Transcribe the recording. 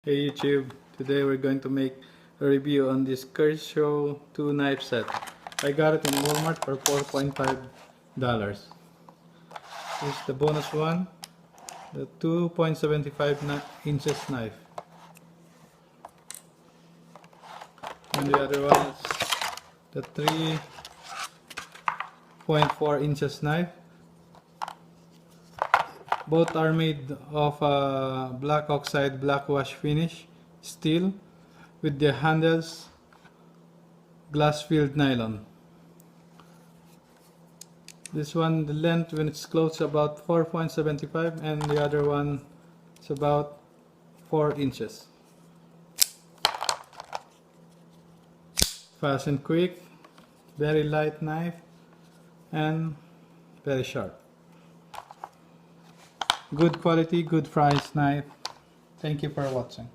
Hey YouTube, today we're going to make a review on this Kershaw 2 knife set. I got it in Walmart for $4.5. This is the bonus one, the 2.75 inches knife. And the other one is the 3.4 inches knife. Both are made of black oxide blackwash finish steel with the handles glass filled nylon. This one, the length when it's closed about 4.75 and the other one is about 4 inches. Fast and quick, very light knife and very sharp. Good quality, good price knife. Thank you for watching.